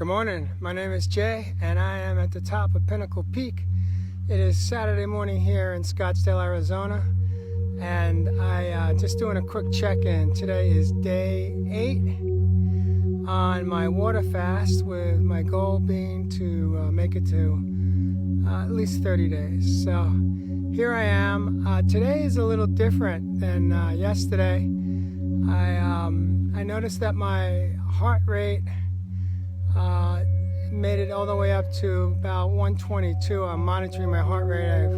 Good morning, my name is Jay and I am at the top of Pinnacle Peak. It is Saturday morning here in Scottsdale, Arizona, and I just doing a quick check-in. Today is day 8 on my water fast, with my goal being to make it to at least 30 days. So here I am. Today is a little different than yesterday. I noticed that my heart rate made it all the way up to about 122. I'm monitoring my heart rate.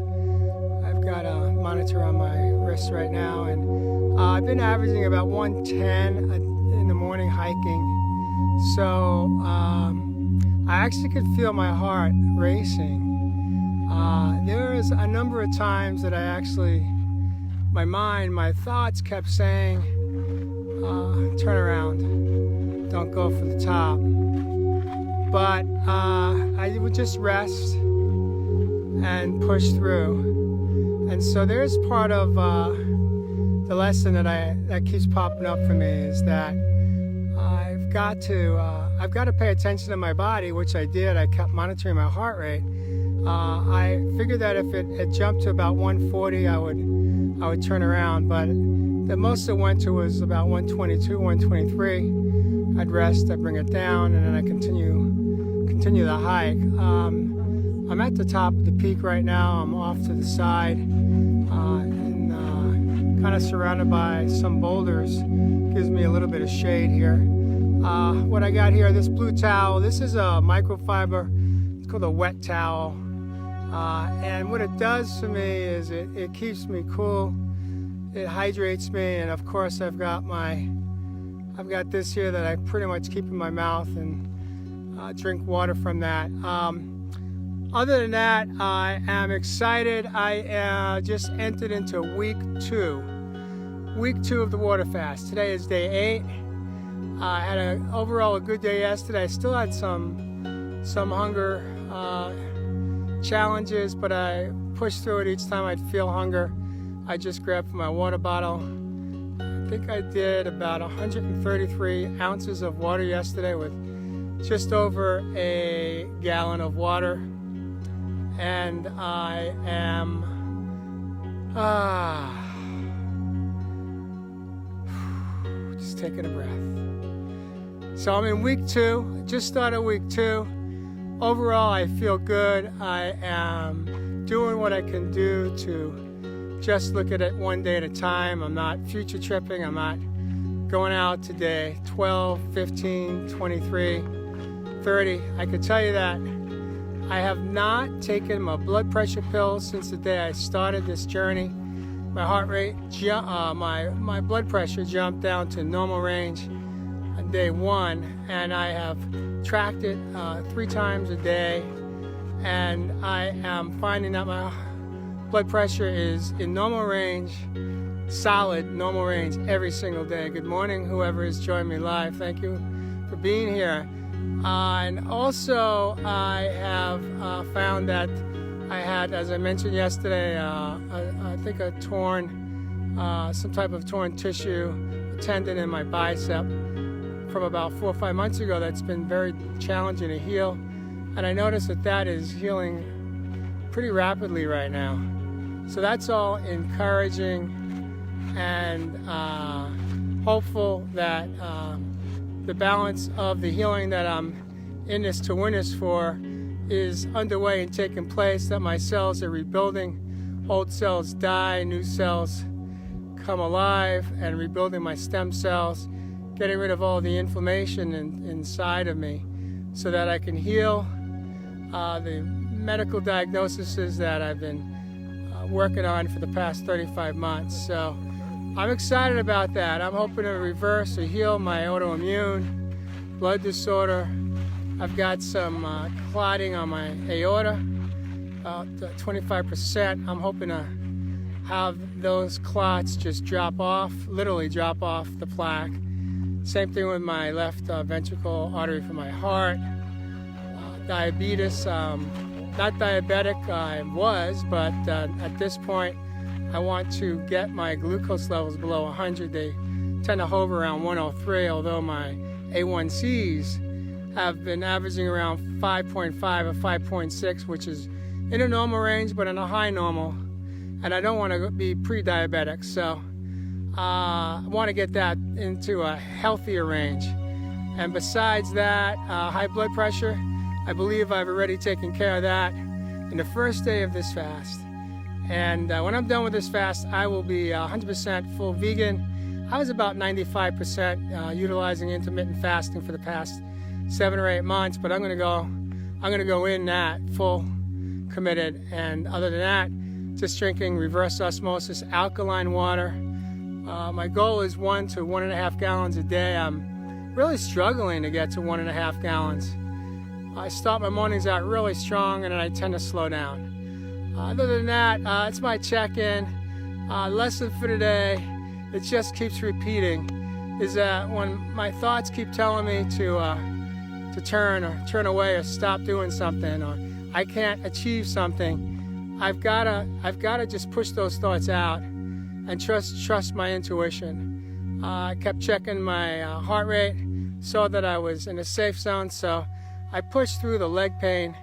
I've got a monitor on my wrist right now, and I've been averaging about 110 in the morning hiking. So I actually could feel my heart racing. There was a number of times that my thoughts kept saying, turn around, don't go for the top. But I would just rest and push through. And so there's part of the lesson that keeps popping up for me, is that I've got to pay attention to my body, which I did. I kept monitoring my heart rate. I figured that if it had jumped to about 140, I would turn around, but the most it went to was about 122, 123. I'd rest, I'd bring it down, and then I continue the hike. I'm at the top of the peak right now. I'm off to the side and kind of surrounded by some boulders. Gives me a little bit of shade here. What I got here, this blue towel, this is a microfiber. It's called a wet towel. And what it does for me is it keeps me cool. It hydrates me, and of course I've got this here that I pretty much keep in my mouth and drink water from that. Other than that, I am excited. I just entered into week 2 of the water fast. Today is day 8. I had overall a good day yesterday. I still had some hunger challenges, but I pushed through it. Each time I'd feel hunger, I just grabbed my water bottle. I think I did about 133 ounces of water yesterday, with just over a gallon of water. And I am just taking a breath. So I'm in week 2. Just started week 2. Overall, I feel good. I am doing what I can do to just look at it one day at a time. I'm not future tripping. I'm not going out today 12, 15, 23, 30. I can tell you that I have not taken my blood pressure pills since the day I started this journey. My heart rate, my blood pressure jumped down to normal range on day 1, and I have tracked it 3 times a day, and I am finding that my blood pressure is in normal range, solid normal range every single day. Good morning, whoever has joined me live. Thank you for being here. And also, I have found that I had, as I mentioned yesterday, I think some type of torn tissue, a tendon in my bicep from about 4 or 5 months ago that's been very challenging to heal. And I noticed that is healing pretty rapidly right now. So that's all encouraging, and hopeful that the balance of the healing that I'm in this to win this for is underway and taking place, that my cells are rebuilding. Old cells die, new cells come alive, and rebuilding my stem cells, getting rid of all the inflammation inside of me so that I can heal. The medical diagnoses that I've been working on for the past 35 months. So I'm excited about that. I'm hoping to reverse or heal my autoimmune blood disorder. I've got some clotting on my aorta, about 25%. I'm hoping to have those clots just drop off, literally drop off the plaque. Same thing with my left ventricle artery for my heart. Diabetes, not diabetic I was, but at this point I want to get my glucose levels below 100. They tend to hover around 103, although my A1Cs have been averaging around 5.5 or 5.6, which is in a normal range, but in a high normal. And I don't want to be pre-diabetic, so I want to get that into a healthier range. And besides that, high blood pressure, I believe I've already taken care of that in the first day of this fast. And when I'm done with this fast, I will be 100% full vegan. I was about 95% utilizing intermittent fasting for the past 7 or 8 months, but I'm gonna go in that full committed. And other than that, just drinking reverse osmosis alkaline water. My goal is 1 to 1.5 gallons a day. I'm really struggling to get to 1.5 gallons. I start my mornings out really strong, and then I tend to slow down. Other than that, it's my check-in. Lesson for today, it just keeps repeating, is that when my thoughts keep telling me to turn away or stop doing something, or I can't achieve something, I've gotta just push those thoughts out and trust my intuition. I kept checking my heart rate, saw that I was in a safe zone, so I pushed through the leg pain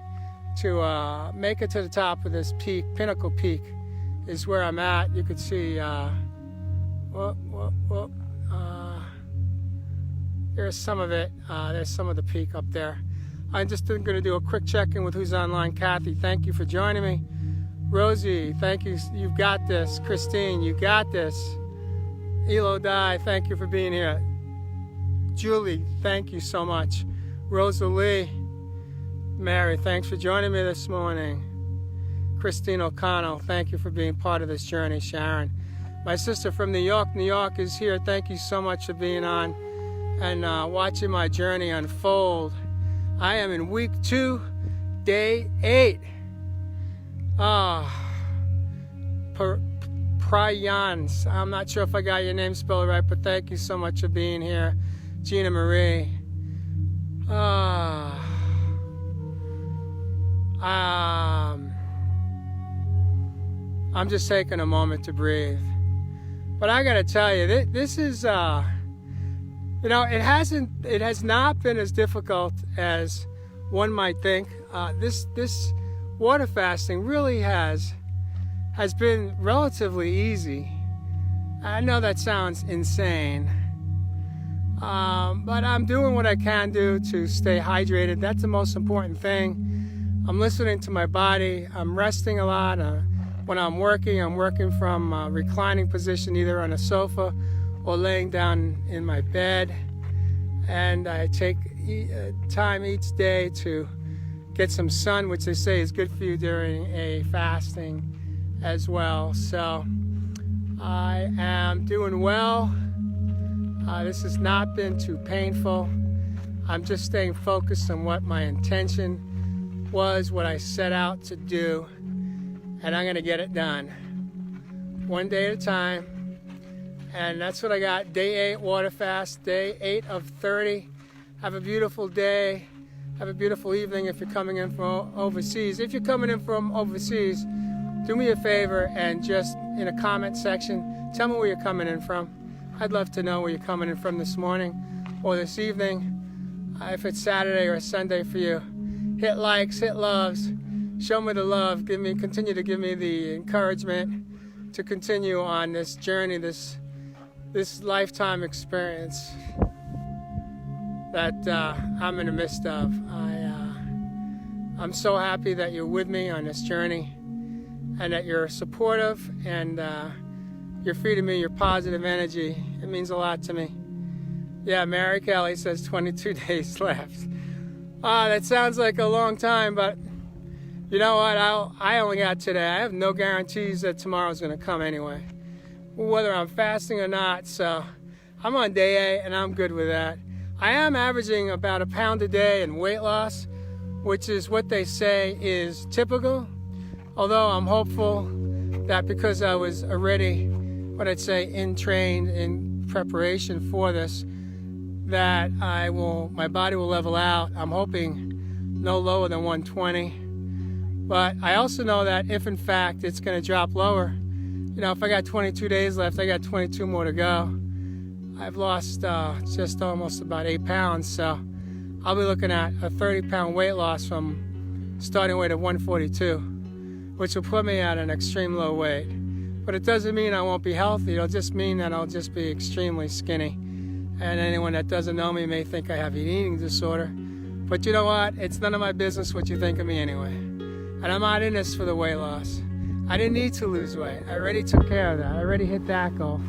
to make it to the top of this peak. Pinnacle Peak is where I'm at. You could see, there's some of it. There's some of the peak up there. I'm just going to do a quick check-in with who's online. Kathy, thank you for joining me. Rosie, thank you. You've got this. Christine, you got this. Elo Dai, thank you for being here. Julie, thank you so much. Rosalie, Mary, thanks for joining me this morning. Christine O'Connell, thank you for being part of this journey. Sharon, my sister from New York is here. Thank you so much for being on and watching my journey unfold. I am in week 2, day 8. Prayans, I'm not sure if I got your name spelled right, but thank you so much for being here. Gina Marie. I'm just taking a moment to breathe. But I gotta tell you, this is, it has not been as difficult as one might think. This water fasting really has been relatively easy. I know that sounds insane, but I'm doing what I can do to stay hydrated. That's the most important thing. I'm listening to my body. I'm resting a lot. When I'm working from a reclining position, either on a sofa or laying down in my bed. And I take time each day to get some sun, which they say is good for you during a fasting as well. So I am doing well. This has not been too painful. I'm just staying focused on what my intention was, what I set out to do, and I'm going to get it done. One day at a time. And that's what I got. Day 8 water fast, day 8 of 30. Have a beautiful day. Have a beautiful evening if you're coming in from overseas. If you're coming in from overseas, do me a favor and just in a comment section, tell me where you're coming in from. I'd love to know where you're coming in from this morning or this evening. If it's Saturday or Sunday for you, hit likes, hit loves, show me the love, continue to give me the encouragement to continue on this journey, this lifetime experience that I'm in the midst of. I'm so happy that you're with me on this journey and that you're supportive and you're feeding me your positive energy. It means a lot to me. Yeah, Mary Kelly says 22 days left. That sounds like a long time, but you know what? I only got today. I have no guarantees that tomorrow's going to come anyway, whether I'm fasting or not. So I'm on day 8 and I'm good with that. I am averaging about 1 pound a day in weight loss, which is what they say is typical. Although I'm hopeful that because I was already, trained in preparation for this, that my body will level out. I'm hoping no lower than 120. But I also know that if in fact it's going to drop lower, if I got 22 days left, I got 22 more to go. I've lost just almost about 8 pounds, so I'll be looking at a 30-pound weight loss from starting weight of 142, which will put me at an extreme low weight. But it doesn't mean I won't be healthy. It'll just mean that I'll just be extremely skinny. And anyone that doesn't know me may think I have an eating disorder. But you know what? It's none of my business what you think of me anyway. And I'm not in this for the weight loss. I didn't need to lose weight. I already took care of that. I already hit that goal.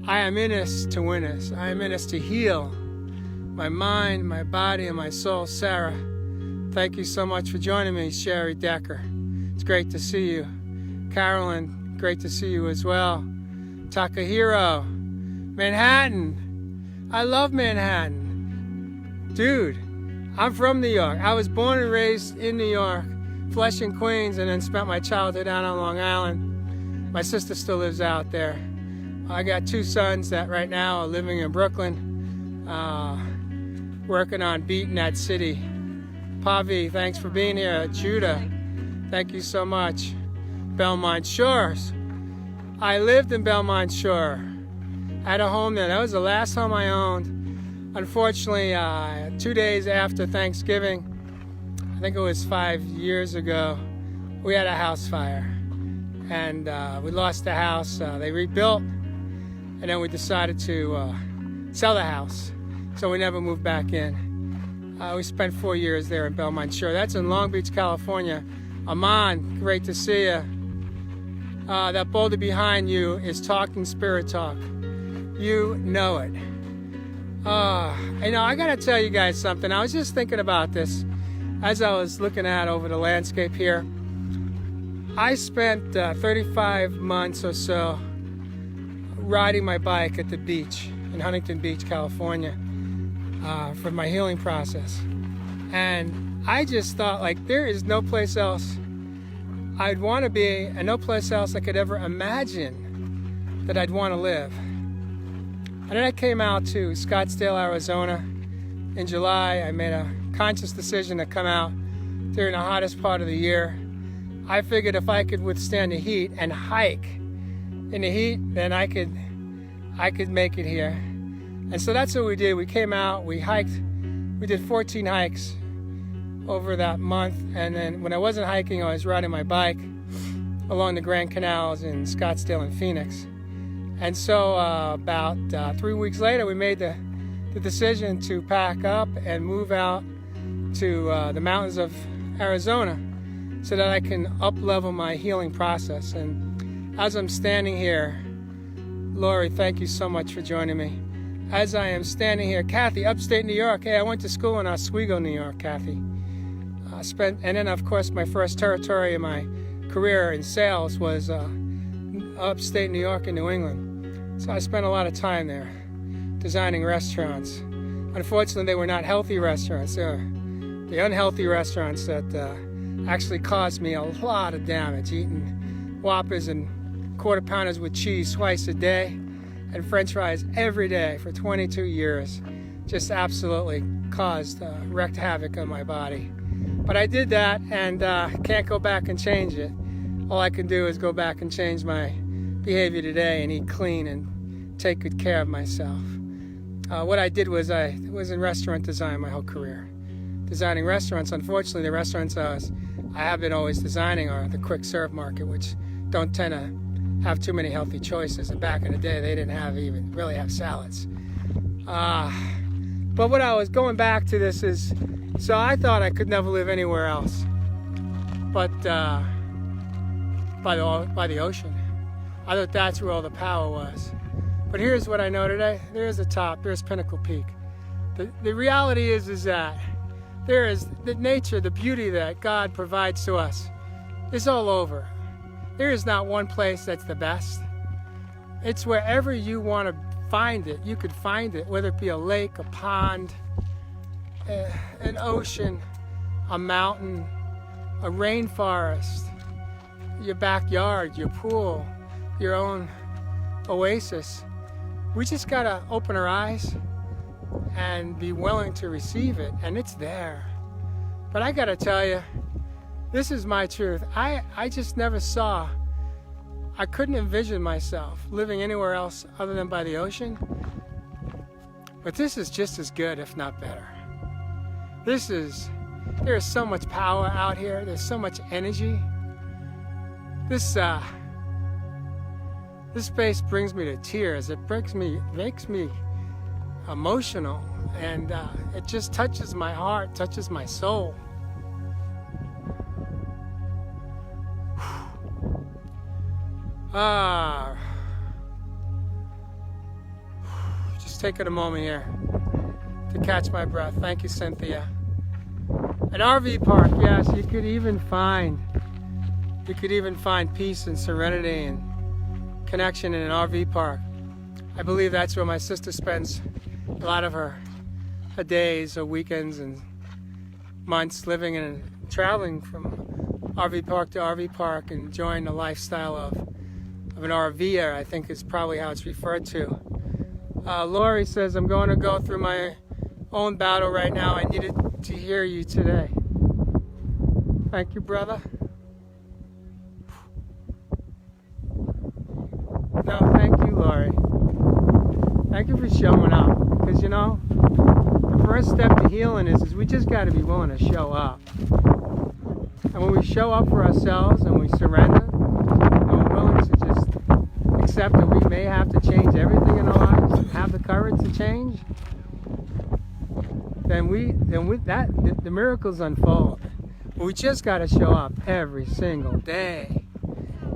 I am in this to win this. I am in this to heal my mind, my body, and my soul. Sarah, thank you so much for joining me. Sherry Decker, it's great to see you. Carolyn, great to see you as well. Takahiro, Manhattan. I love Manhattan. Dude, I'm from New York. I was born and raised in New York, Flushing, Queens, and then spent my childhood down on Long Island. My sister still lives out there. I got 2 sons that right now are living in Brooklyn, working on beating that city. Pavi, thanks for being here. Judah, thank you so much. Belmont Shores. I lived in Belmont Shore. I had a home there. That was the last home I owned. Unfortunately, 2 days after Thanksgiving, I think it was 5 years ago, we had a house fire. And we lost the house. They rebuilt. And then we decided to sell the house. So we never moved back in. We spent 4 years there in Belmont Shore. That's in Long Beach, California. Amon, great to see you. That boulder behind you is Talking Spirit Talk. You know it. I gotta tell you guys something. I was just thinking about this as I was looking out over the landscape here. I spent 35 months or so riding my bike at the beach in Huntington Beach, California, for my healing process. And I just thought, like, there is no place else I'd want to be and no place else I could ever imagine that I'd want to live. And then I came out to Scottsdale, Arizona in July. I made a conscious decision to come out during the hottest part of the year. I figured if I could withstand the heat and hike in the heat, then I could make it here. And so that's what we did. We came out, we hiked, we did 14 hikes over that month. And then when I wasn't hiking, I was riding my bike along the Grand Canals in Scottsdale and Phoenix. And so about 3 weeks later, we made the decision to pack up and move out to the mountains of Arizona so that I can up-level my healing process. And as I'm standing here, Lori, thank you so much for joining me. As I am standing here, Kathy, upstate New York. Hey, I went to school in Oswego, New York, Kathy. And then, of course, my first territory in my career in sales was upstate New York and New England. So I spent a lot of time there designing restaurants. Unfortunately, they were not healthy restaurants. They were the unhealthy restaurants that actually caused me a lot of damage, eating Whoppers and Quarter Pounders with cheese twice a day and French fries every day for 22 years. Just absolutely wreaked havoc on my body. But I did that and can't go back and change it. All I can do is go back and change my behavior today and eat clean and take good care of myself. What I did was I was in restaurant design my whole career. Designing restaurants. Unfortunately, the restaurants I have been always designing are the quick serve market, which don't tend to have too many healthy choices. And back in the day, they didn't really have salads. But what I was going back to this is, so I thought I could never live anywhere else but by the ocean. I thought that's where all the power was. But here's what I know today. There's the top. There's Pinnacle Peak. The reality is that there is the nature, the beauty that God provides to us is all over. There is not one place that's the best. It's wherever you want to find it. You could find it, whether it be a lake, a pond, an ocean, a mountain, a rainforest, your backyard, your pool, your own oasis. We just gotta open our eyes and be willing to receive it, and it's there. But I gotta tell you, this is my truth. I just never saw, I couldn't envision myself living anywhere else other than by the ocean. But this is just as good, if not better. There is so much power out here. There's so much energy. This space brings me to tears. It makes me emotional, and it just touches my heart, touches my soul. Just taking a moment here to catch my breath. Thank you, Cynthia. An RV park, yes, you could even find peace and serenity and connection in an RV park. I believe that's where my sister spends a lot of her days or weekends and months living and traveling from RV park to RV park, enjoying the lifestyle of an RVer, I think is probably how it's referred to. Lori says, I'm going to go through my own battle right now. I needed to hear you today. Thank you, brother. No, thank you, Lori. Thank you for showing up. Because, you know, the first step to healing is we just got to be willing to show up. And when we show up for ourselves and we surrender, and we're willing to just accept that we may have to change everything in our lives and have the courage to change, then the miracles unfold. We just got to show up every single day.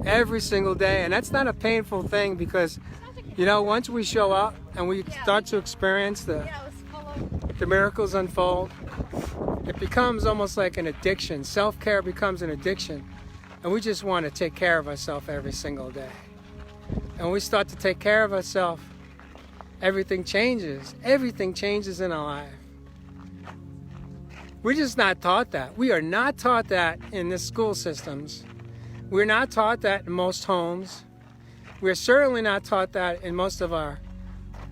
Every single day. And that's not a painful thing, because, you know, once we show up and we start to experience the miracles unfold, it becomes almost like an addiction. Self-care becomes an addiction. And we just want to take care of ourselves every single day. And when we start to take care of ourselves, everything changes. Everything changes in our life. We're just not taught that. We are not taught that in the school systems. We're not taught that in most homes. We're certainly not taught that in most of our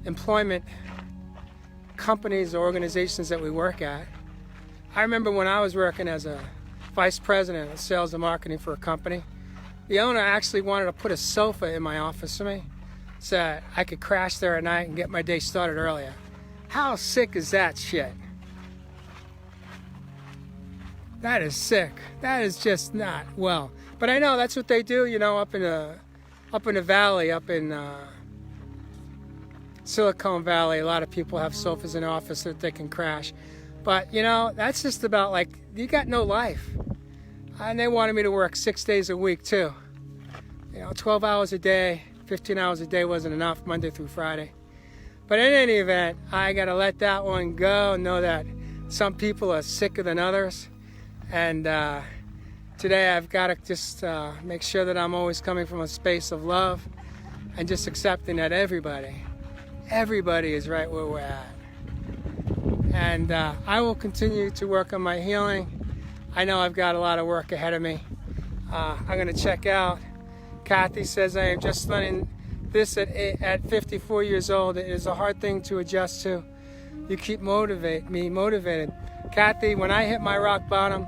employment companies or organizations that we work at. I remember when I was working as a vice president of sales and marketing for a company, the owner actually wanted to put a sofa in my office for me so that I could crash there at night and get my day started earlier. How sick is that shit? That is sick. That is just not well. But I know that's what they do, you know, up in the valley, up in Silicon Valley. A lot of people have sofas in the office that they can crash. But, you know, that's just about like, you got no life. And they wanted me to work 6 days a week, too. You know, 12 hours a day, 15 hours a day wasn't enough, Monday through Friday. But in any event, I got to let that one go and know that some people are sicker than others. And today I've got to just make sure that I'm always coming from a space of love and just accepting that everybody is right where we're at. And I will continue to work on my healing. I know I've got a lot of work ahead of me. I'm going to check out. Kathy says, I am just learning this at 54 years old. It is a hard thing to adjust to. You keep me motivated. Kathy, when I hit my rock bottom,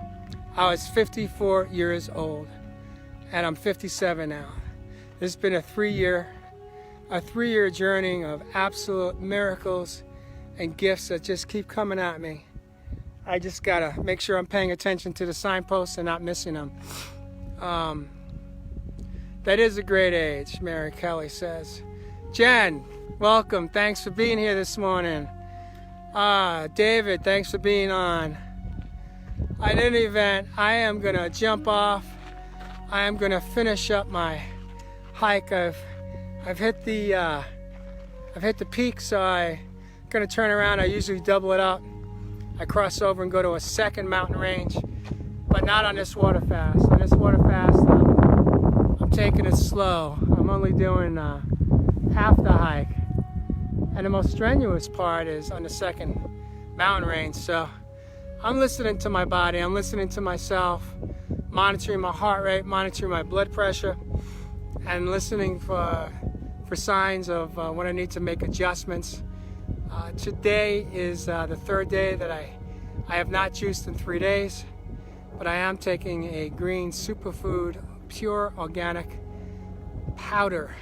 I was 54 years old, and I'm 57 now. It's been a three-year journey of absolute miracles and gifts that just keep coming at me. I just gotta make sure I'm paying attention to the signposts and not missing them. That is a great age, Mary Kelly says. Jen, welcome. Thanks for being here this morning. David, thanks for being on. In any event, I am gonna jump off. I am gonna finish up my hike. I've hit the peak, so I'm gonna turn around. I usually double it up. I cross over and go to a second mountain range, but not on this water fast. On this water fast, I'm taking it slow. I'm only doing half the hike, and the most strenuous part is on the second mountain range. So I'm listening to my body, I'm listening to myself, monitoring my heart rate, monitoring my blood pressure, and listening for signs of when I need to make adjustments. Today is the third day that I have not juiced in 3 days, but I am taking a green superfood, pure organic powder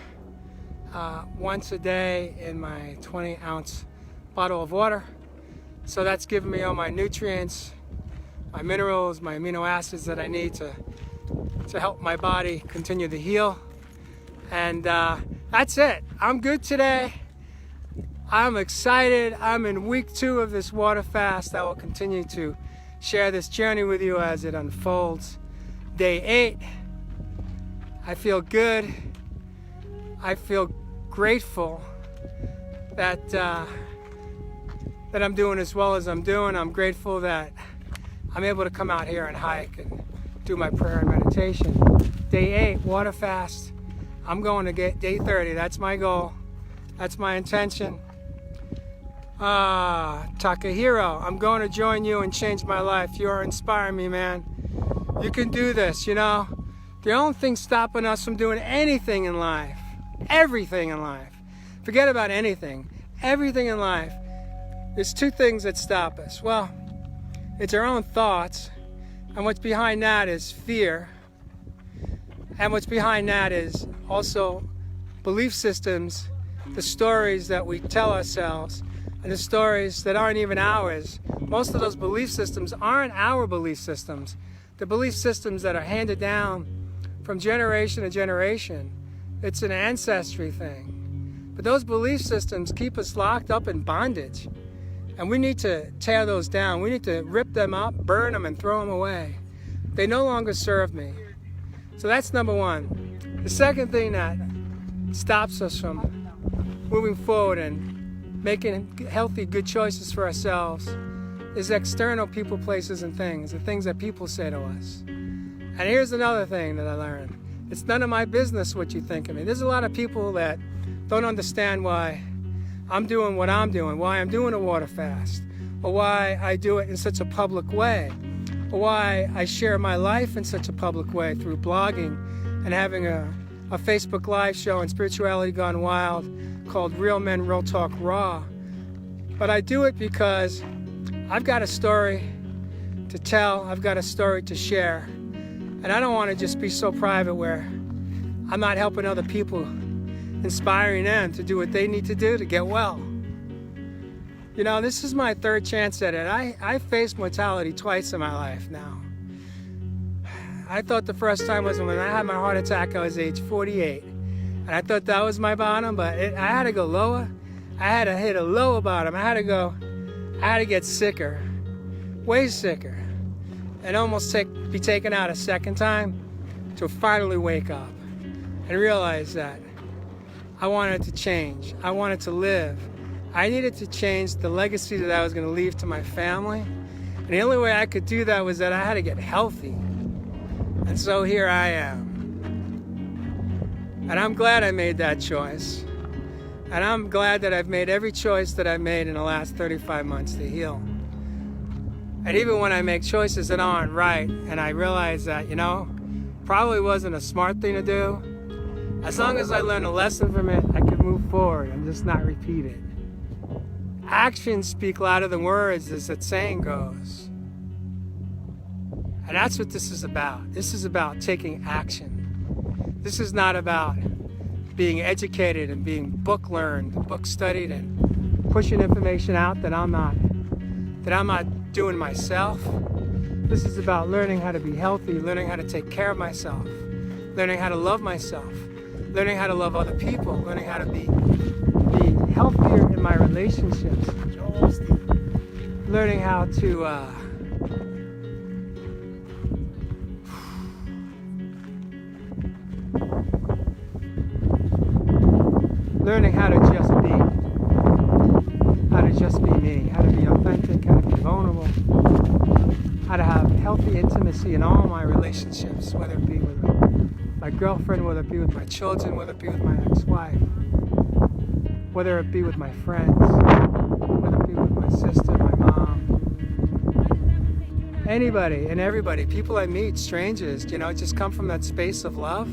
once a day in my 20-ounce bottle of water. So that's giving me all my nutrients, my minerals, my amino acids that I need to help my body continue to heal. And that's it. I'm good today. I'm excited. I'm in week 2 of this water fast. I will continue to share this journey with you as it unfolds. Day 8. I feel good. I feel grateful that I'm doing as well as I'm doing. I'm grateful that I'm able to come out here and hike and do my prayer and meditation. Day 8, water fast. I'm going to get day 30. That's my goal. That's my intention. Takahiro, I'm going to join you and change my life. You are inspiring me, man. You can do this, you know. The only thing stopping us from doing anything in life, everything in life, forget about anything, everything in life, there's 2 things that stop us. Well, it's our own thoughts, and what's behind that is fear, and what's behind that is also belief systems, the stories that we tell ourselves, and the stories that aren't even ours. Most of those belief systems aren't our belief systems. The belief systems that are handed down from generation to generation. It's an ancestry thing. But those belief systems keep us locked up in bondage. And we need to tear those down. We need to rip them up, burn them, and throw them away. They no longer serve me. So that's number 1. The second thing that stops us from moving forward and making healthy, good choices for ourselves is external people, places, and things, the things that people say to us. And here's another thing that I learned. It's none of my business what you think of me. There's a lot of people that don't understand why I'm doing what I'm doing, why I'm doing a water fast, or why I do it in such a public way, or why I share my life in such a public way through blogging and having a Facebook Live show on Spirituality Gone Wild called Real Men, Real Talk, Raw. But I do it because I've got a story to tell, I've got a story to share, and I don't want to just be so private where I'm not helping other people, inspiring them to do what they need to do to get well. You know, this is my 3rd chance at it. I faced mortality twice in my life now. I thought the first time was when I had my heart attack. I was age 48. And I thought that was my bottom, but I had to go lower. I had to hit a lower bottom. I had to get sicker, way sicker, and almost be taken out a second time to finally wake up and realize that I wanted to change. I wanted to live. I needed to change the legacy that I was going to leave to my family. And the only way I could do that was that I had to get healthy. And so here I am. And I'm glad I made that choice. And I'm glad that I've made every choice that I've made in the last 35 months to heal. And even when I make choices that aren't right, and I realize that, you know, probably wasn't a smart thing to do, as long as I learn a lesson from it, I can move forward and just not repeat it. Actions speak louder than words, as that saying goes. And that's what this is about. This is about taking action. This is not about being educated and being book learned, book studied, and pushing information out that I'm not doing myself. This is about learning how to be healthy, learning how to take care of myself, learning how to love myself, learning how to love other people, learning how to be healthier in my relationships, learning how to learning how to just be me, how to be authentic, how to be vulnerable, how to have healthy intimacy in all my relationships, whether it be with my girlfriend, whether it be with my children, whether it be with my ex-wife, whether it be with my friends, whether it be with my sister, my mom, anybody and everybody, people I meet, strangers, you know, just come from that space of love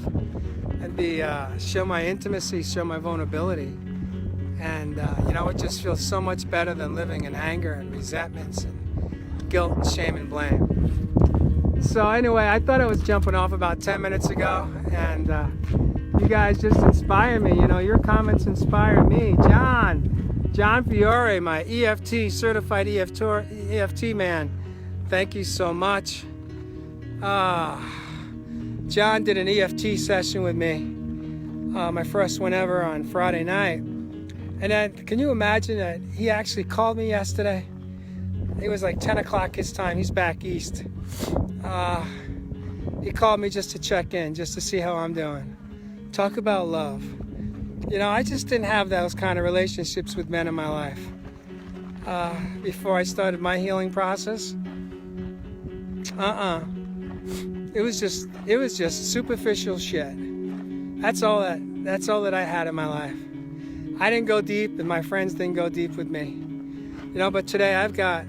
and show my intimacy, show my vulnerability. And, you know, it just feels so much better than living in anger and resentments and guilt and shame and blame. So anyway, I thought I was jumping off about 10 minutes ago, and you guys just inspire me. You know, your comments inspire me. John Fiore, my EFT, certified EFT man. Thank you so much. John did an EFT session with me, my first one ever on Friday night. And then, can you imagine that he actually called me yesterday? It was like 10 o'clock his time. He's back east. He called me just to check in, just to see how I'm doing. Talk about love. You know, I just didn't have those kind of relationships with men in my life. Before I started my healing process. It was just superficial shit. That's all that I had in my life. I didn't go deep, and my friends didn't go deep with me. You know, but today I've got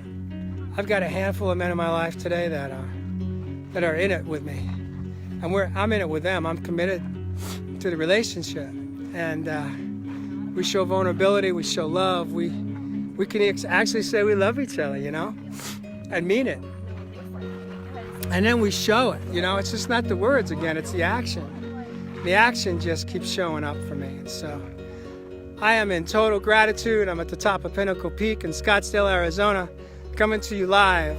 a handful of men in my life today that are in it with me, and I'm in it with them. I'm committed to the relationship, and we show vulnerability, we show love, we can actually say we love each other, you know, and mean it. And then we show it, you know. It's just not the words again; it's the action. The action just keeps showing up for me. And so I am in total gratitude. I'm at the top of Pinnacle Peak in Scottsdale, Arizona, coming to you live.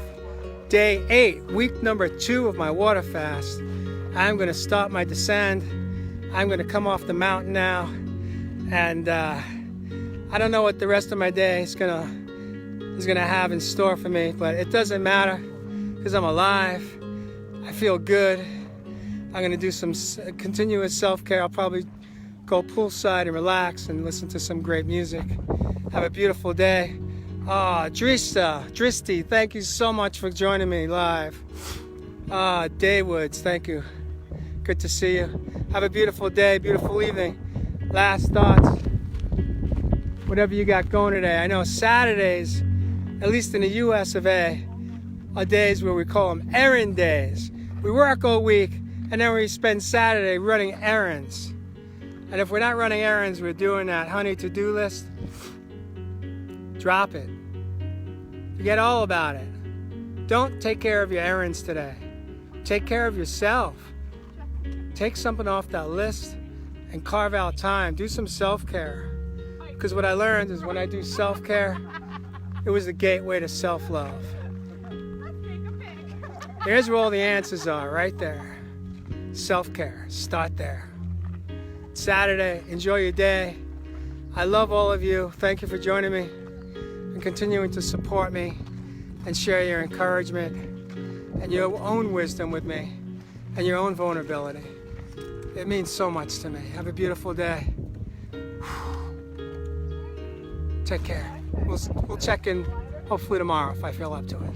Day 8, week number 2 of my water fast. I'm going to start my descent. I'm going to come off the mountain now. And I don't know what the rest of my day is gonna have in store for me, but it doesn't matter because I'm alive. I feel good. I'm going to do some continuous self-care. I'll probably go poolside and relax and listen to some great music. Have a beautiful day. Dristy, thank you so much for joining me live. Daywoods, thank you. Good to see you. Have a beautiful day, beautiful evening. Last thoughts. Whatever you got going today. I know Saturdays, at least in the US of A, are days where we call them errand days. We work all week, and then we spend Saturday running errands. And if we're not running errands, we're doing that honey to-do list. Drop it. Forget all about it. Don't take care of your errands today. Take care of yourself. Take something off that list and carve out time. Do some self-care. Because what I learned is when I do self-care, it was the gateway to self-love. Here's where all the answers are, right there. Self-care. Start there. Saturday. Enjoy your day. I love all of you. Thank you for joining me and continuing to support me and share your encouragement and your own wisdom with me and your own vulnerability. It means so much to me. Have a beautiful day. Take care. We'll check in hopefully tomorrow if I feel up to it.